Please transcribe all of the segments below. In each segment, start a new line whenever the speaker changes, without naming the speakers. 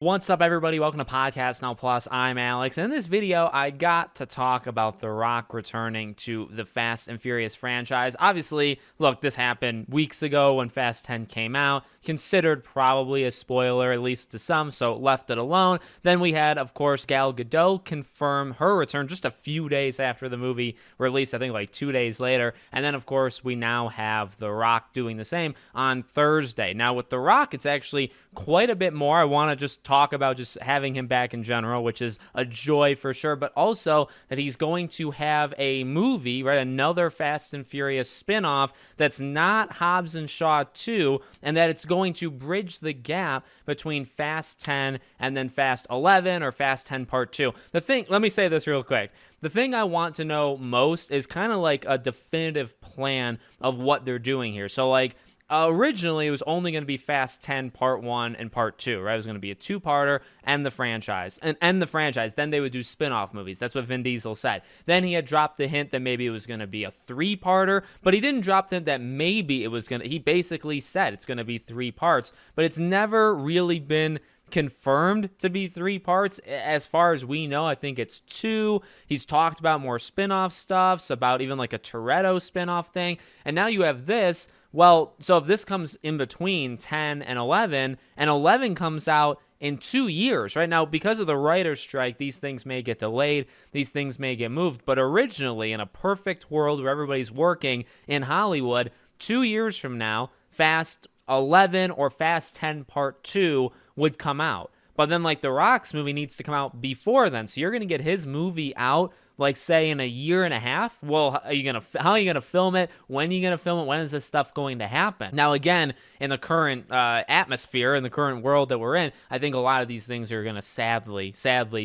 What's up, everybody? Welcome to Podcast Now Plus. I'm Alex. And in this video, I got to talk about The Rock returning to the Fast and Furious franchise. Obviously, look, this happened weeks ago when Fast 10 came out. Considered probably a spoiler, at least to some, so left it alone. Then we had, of course, Gal Gadot confirm her return just a few days after the movie released, I think like 2 days later. And then, of course, we now have The Rock doing the same on Thursday. Now, with The Rock, it's actually quite a bit more. I want to just talk about just having him back in general, which is a joy for sure, but also that he's going to have a movie, right? Another Fast and Furious spinoff that's not Hobbs and Shaw 2, and that it's going to bridge the gap between Fast 10 and then Fast 11 or Fast 10 Part 2. Let me say this real quick. The thing I want to know most is kind of like a definitive plan of what they're doing here. So like, originally, it was only going to be Fast 10 Part 1 and Part 2, right? It was going to be a two-parter and the franchise. And the franchise. Then they would do spin-off movies. That's what Vin Diesel said. Then he had dropped the hint that maybe it was going to be a three-parter, but he didn't drop the hint that maybe it was going to... He basically said it's going to be 3 parts, but it's never really been confirmed to be 3 parts. As far as we know, I think it's 2. He's talked about more spin-off stuffs, about even like a Toretto spin-off thing. And now you have this. Well, so if this comes in between 10 and 11 comes out in 2 years, right? Now, because of the writer's strike, these things may get delayed, these things may get moved, but originally, in a perfect world where everybody's working in Hollywood, 2 years from now, Fast 11 or Fast 10 Part 2 would come out. But then, like, The Rock's movie needs to come out before then, so you're going to get his movie out, like, say, in a year and a half. Well, how are you gonna film it? When are you gonna film it? When is this stuff going to happen? Now, again, in the current atmosphere, in the current world that we're in, I think a lot of these things are gonna sadly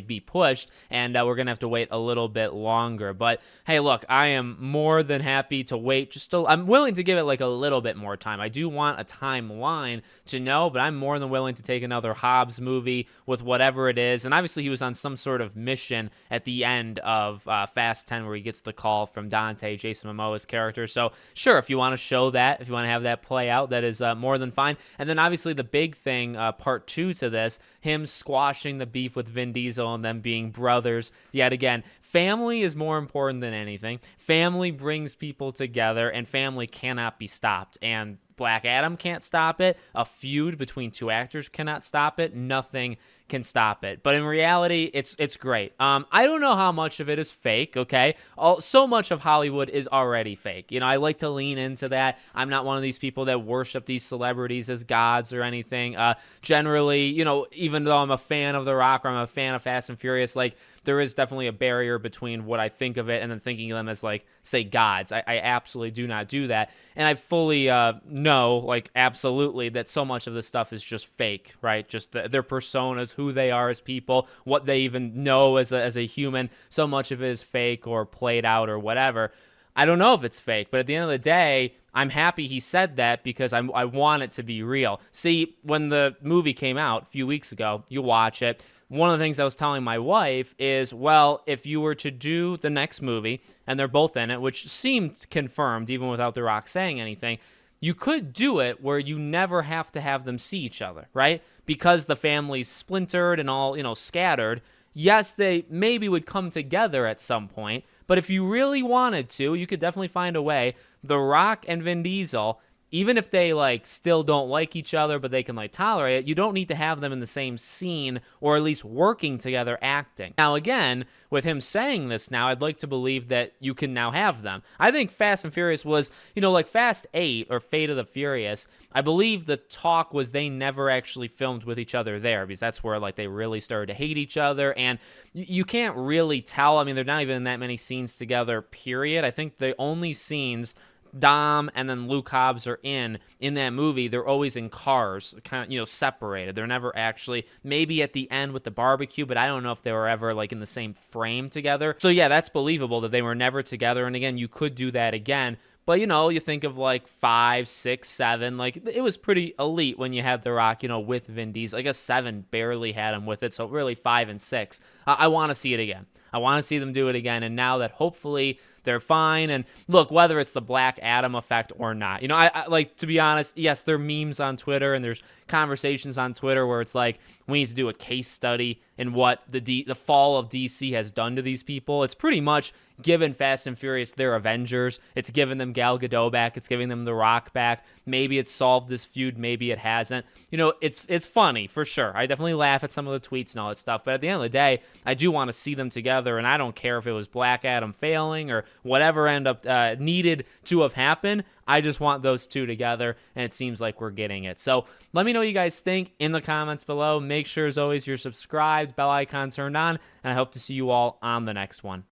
be pushed, and we're gonna have to wait a little bit longer. But hey, look, I am more than happy to wait. I'm willing to give it like a little bit more time. I do want a timeline to know, but I'm more than willing to take another Hobbs movie with whatever it is. And obviously, he was on some sort of mission at the end of Fast 10 where he gets the call from Dante, Jason Momoa's character. So sure, if you want to show that, if you want to have that play out, that is more than fine. And then obviously the big thing, part 2 to this, him squashing the beef with Vin Diesel and them being brothers. Yet again, family is more important than anything. Family brings people together, and family cannot be stopped. And Black Adam can't stop it. A feud between 2 actors cannot stop it. Nothing can stop it. But in reality, it's great. I don't know how much of it is fake, okay? So much of Hollywood is already fake. You know, I like to lean into that. I'm not one of these people that worship these celebrities as gods or anything. Generally, you know, even though I'm a fan of The Rock or I'm a fan of Fast and Furious, like, there is definitely a barrier between what I think of it and then thinking of them as, like, say, gods. I absolutely do not do that. And I fully know, like, absolutely, that so much of this stuff is just fake, right? Just their personas, who they are as people, what they even know as a human. So much of it is fake or played out or whatever. I don't know if it's fake, but at the end of the day, I'm happy he said that because I want it to be real. See, when the movie came out a few weeks ago, you watch it. One of the things I was telling my wife is, well, if you were to do the next movie, and they're both in it, which seemed confirmed even without The Rock saying anything, you could do it where you never have to have them see each other, right? Because the family's splintered and all, you know, scattered. Yes, they maybe would come together at some point, but if you really wanted to, you could definitely find a way. The Rock and Vin Diesel, even if they, like, still don't like each other, but they can, like, tolerate it, you don't need to have them in the same scene or at least working together acting. Now, again, with him saying this now, I'd like to believe that you can now have them. I think Fast and Furious was, you know, like Fast 8 or Fate of the Furious, I believe the talk was they never actually filmed with each other there because that's where, like, they really started to hate each other, and you can't really tell. I mean, they're not even in that many scenes together, period. I think the only scenes Dom and then Luke Hobbs are in that movie, they're always in cars, kind of, you know, separated. They're never actually, maybe at the end with the barbecue, but I don't know if they were ever, like, in the same frame together. So yeah, that's believable that they were never together. And again, you could do that again. But, you know, you think of like 5, 6, 7, like it was pretty elite when you had The Rock, you know, with Vin Diesel. I guess 7 barely had him with it. So really 5 and 6. I want to see it again. I want to see them do it again. And now that hopefully they're fine, and look, whether it's the Black Adam effect or not, I like, to be honest, yes, there are memes on Twitter and there's conversations on Twitter where it's like, we need to do a case study in what the fall of DC has done to these people. It's pretty much given Fast and Furious their Avengers. It's given them Gal Gadot back. It's giving them The Rock back. Maybe it's solved this feud. Maybe it hasn't. It's funny for sure. I definitely laugh at some of the tweets and all that stuff. But at the end of the day, I do want to see them together. And I don't care if it was Black Adam failing or whatever end up needed to have happened. I just want those two together, and it seems like we're getting it. So let me know what you guys think in the comments below. Make sure, as always, you're subscribed, bell icon turned on, and I hope to see you all on the next one.